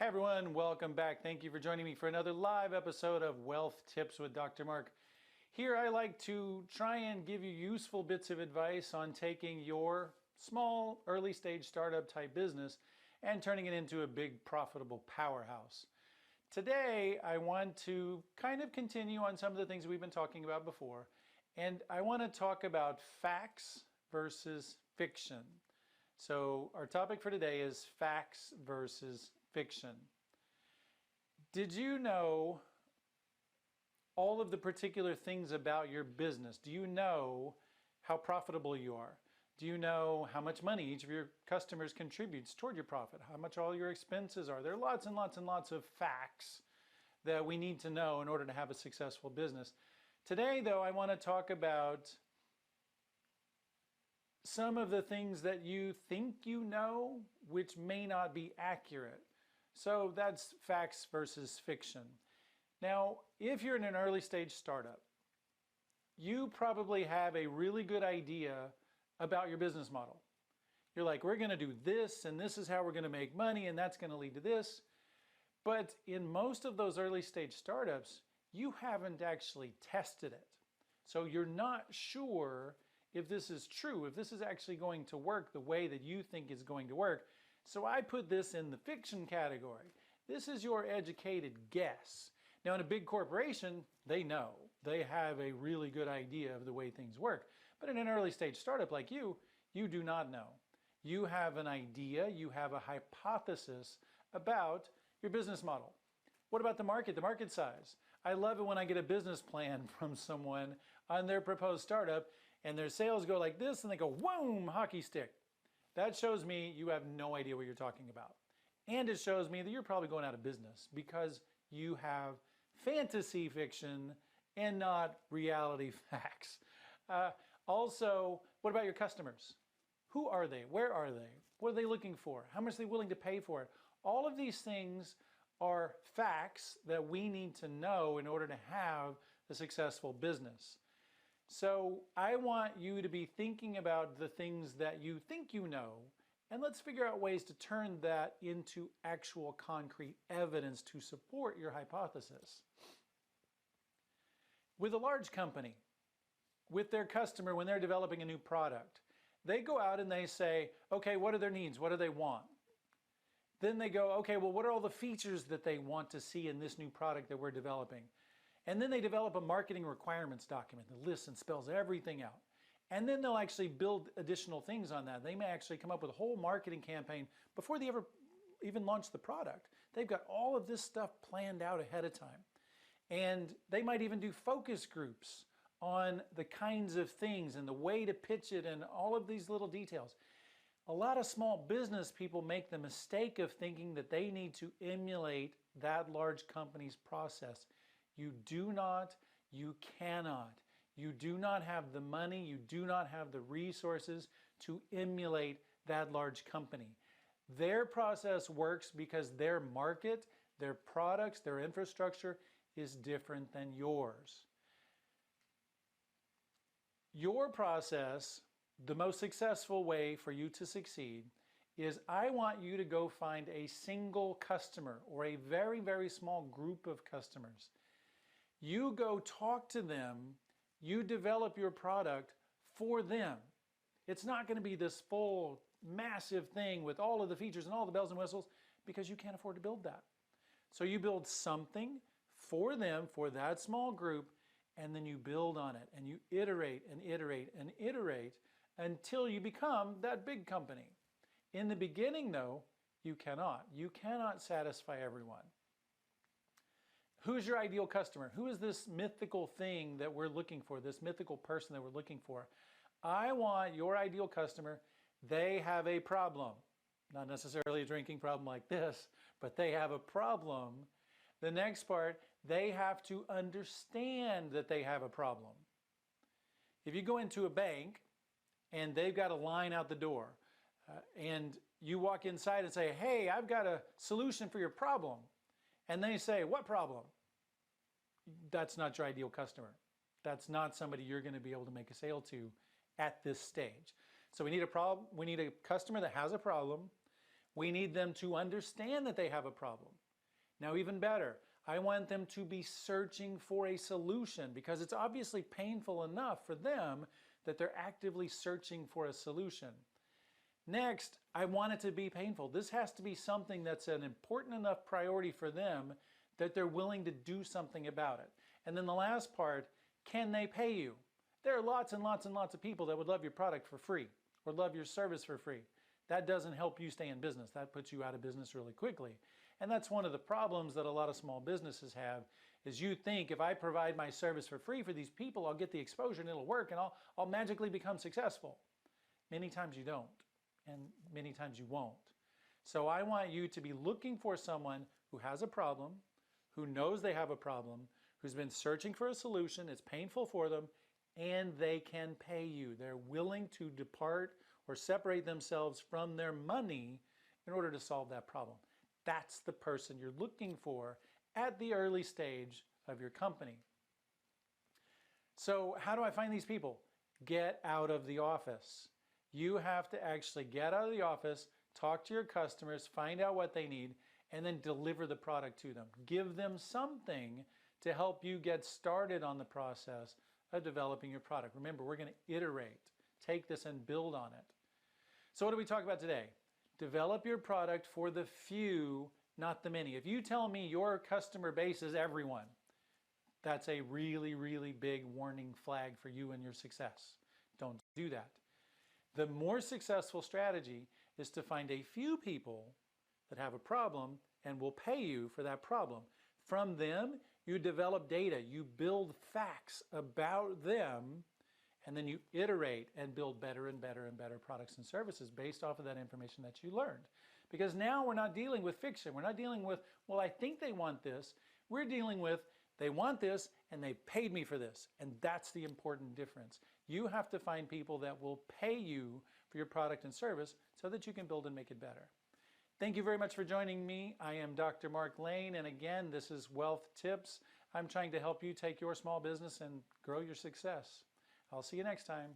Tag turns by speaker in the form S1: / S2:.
S1: Hey everyone, welcome back. Thank you for joining me for another live episode of Wealth Tips with Dr. Mark. Here I like to try and give you useful bits of advice on taking your small early stage startup type business and turning it into a big profitable powerhouse. Today I want to kind of continue on some of the things we've been talking about before, and I want to talk about facts versus fiction. So our topic for today is facts versus fiction. Did you know all of the particular things about your business? Do you know how profitable you are? Do you know how much money each of your customers contributes toward your profit? How much all your expenses are? There are lots and lots and lots of facts that we need to know in order to have a successful business. Today, though, I want to talk about some of the things that you think you know, which may not be accurate. So that's facts versus fiction. Now, if you're in an early stage startup, you probably have a really good idea about your business model. You're like, we're going to do this, and this is how we're going to make money, and that's going to lead to this. But in most of those early stage startups, you haven't actually tested it. So you're not sure if this is true, if this is actually going to work the way that you think is going to work. So I put this in the fiction category. This is your educated guess. Now in a big corporation, they know. They have a really good idea of the way things work. But in an early stage startup like you do not know. You have an idea, you have a hypothesis about your business model. What about the market size? I love it when I get a business plan from someone on their proposed startup and their sales go like this and they go, boom, hockey stick. That shows me you have no idea what you're talking about. And it shows me that you're probably going out of business because you have fantasy fiction and not reality facts. Also, what about your customers? Who are they? Where are they? What are they looking for? How much are they willing to pay for it? All of these things are facts that we need to know in order to have a successful business. So I want you to be thinking about the things that you think you know, and let's figure out ways to turn that into actual concrete evidence to support your hypothesis. With a large company, with their customer, when they're developing a new product, they go out and they say, okay, what are their needs? What do they want? Then they go, okay, well, what are all the features that they want to see in this new product that we're developing? And then they develop a marketing requirements document that lists and spells everything out. And then they'll actually build additional things on that. They may actually come up with a whole marketing campaign before they ever even launch the product. They've got all of this stuff planned out ahead of time. And they might even do focus groups on the kinds of things and the way to pitch it and all of these little details. A lot of small business people make the mistake of thinking that they need to emulate that large company's process. You do not, you cannot. You do not have the money, you do not have the resources to emulate that large company. Their process works because their market, their products, their infrastructure is different than yours. Your process, the most successful way for you to succeed, is I want you to go find a single customer or a very, very small group of customers. You go talk to them, you develop your product for them. It's not going to be this full, massive thing with all of the features and all the bells and whistles because you can't afford to build that. So you build something for them, for that small group, and then you build on it and you iterate and iterate and iterate until you become that big company. In the beginning, though, you cannot. You cannot satisfy everyone. Who's your ideal customer? Who is this mythical thing that we're looking for, this mythical person that we're looking for? I want your ideal customer, they have a problem. Not necessarily a drinking problem like this, but they have a problem. The next part, they have to understand that they have a problem. If you go into a bank and they've got a line out the door and you walk inside and say, hey, I've got a solution for your problem. And they say, what problem? That's not your ideal customer. That's not somebody you're going to be able to make a sale to at this stage. So we need a customer that has a problem. We need them to understand that they have a problem. Now, even better, I want them to be searching for a solution because it's obviously painful enough for them that they're actively searching for a solution. Next, I want it to be painful. This has to be something that's an important enough priority for them that they're willing to do something about it. And then the last part, can they pay you? There are lots and lots and lots of people that would love your product for free or love your service for free. That doesn't help you stay in business. That puts you out of business really quickly. And that's one of the problems that a lot of small businesses have is you think if I provide my service for free for these people, I'll get the exposure and it'll work and I'll magically become successful. Many times you don't, and many times you won't. So I want you to be looking for someone who has a problem, who knows they have a problem, who's been searching for a solution, it's painful for them, and they can pay you. They're willing to depart or separate themselves from their money in order to solve that problem. That's the person you're looking for at the early stage of your company. So how do I find these people? Get out of the office. You have to actually get out of the office, talk to your customers, find out what they need, and then deliver the product to them. Give them something to help you get started on the process of developing your product. Remember, we're going to iterate, take this and build on it. So what do we talk about today? Develop your product for the few, not the many. If you tell me your customer base is everyone, that's a really, really big warning flag for you and your success. Don't do that. The more successful strategy is to find a few people that have a problem and will pay you for that problem. From them, you develop data, you build facts about them, and then you iterate and build better and better and better products and services based off of that information that you learned. Because now we're not dealing with fiction. We're not dealing with, well, I think they want this. We're dealing with, they want this and they paid me for this. And that's the important difference. You have to find people that will pay you for your product and service so that you can build and make it better. Thank you very much for joining me. I am Dr. Mark Lane, and again, this is Wealth Tips. I'm trying to help you take your small business and grow your success. I'll see you next time.